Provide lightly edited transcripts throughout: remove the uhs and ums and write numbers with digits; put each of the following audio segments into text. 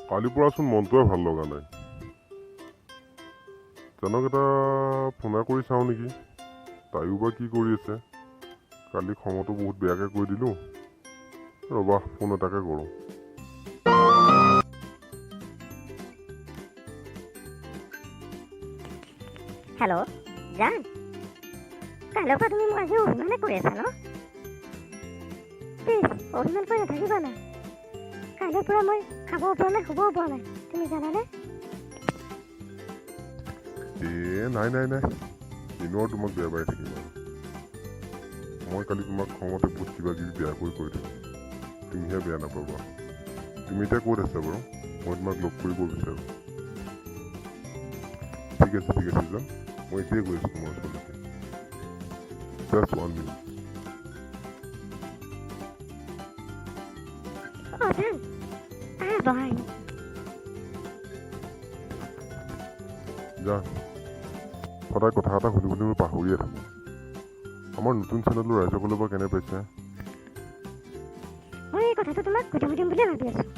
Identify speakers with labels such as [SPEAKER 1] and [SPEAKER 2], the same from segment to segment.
[SPEAKER 1] কালিৰ পৰাচোন মনটোৱে ভাল লগা নাই। জানক এটা ফোন কৰি চাওঁ নেকি, তাইও বা কি কৰি আছে। কালি খঙতো বহুত বেয়াকৈ কৈ দিলোঁ। ৰ'বা ফোন এটাকে কৰোঁ।
[SPEAKER 2] হেল্ল' জান, কাইলৈৰ পৰা তুমি মোক আজি অভিমানে কৰি আছা ন? প্লিজ অভিমান কৰি নাথাকিবা না। কাইলৈৰ পৰা মই খাবও পৰা নাই, শুবও পৰা নাই, তুমি জানানে?
[SPEAKER 1] নাই কিনো আৰু তোমাক বেয়া পাই থাকিম আৰু। মই কালি তোমাক খঙতে বহুত কিবা কিবি বেয়াকৈ কৈ দিলোঁ, তুমিহে বেয়া নাপাবা। তুমি এতিয়া ক'ত আছা বাৰু? মই তোমাক লগ কৰিব বিচাৰোঁ। ঠিক আছে যাম, মই এতিয়াই গৈ আছোঁ তোমাৰ ওচৰলৈকে। Just 1 minute।
[SPEAKER 2] জান, বহাই
[SPEAKER 1] যা, সদায় কথা এটা সুধিবলৈ মই পাহৰিয়ে থাকোঁ। আমাৰ নতুন চেনেলটো ৰাইজসকলে বা কেনে পাইছে?
[SPEAKER 2] মই এই কথাটো তোমাক সুধিম বুলিয়ে ভাবি আছোঁ।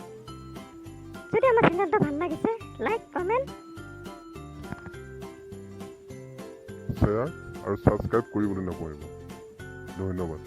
[SPEAKER 2] যদি আমাৰ চেনেলটো ভাল লাগিছে, লাইক, কমেণ্ট,
[SPEAKER 1] শ্বেয়াৰ আৰু ছাবস্ক্ৰাইব কৰিবলৈ নকৰিব। ধন্যবাদ।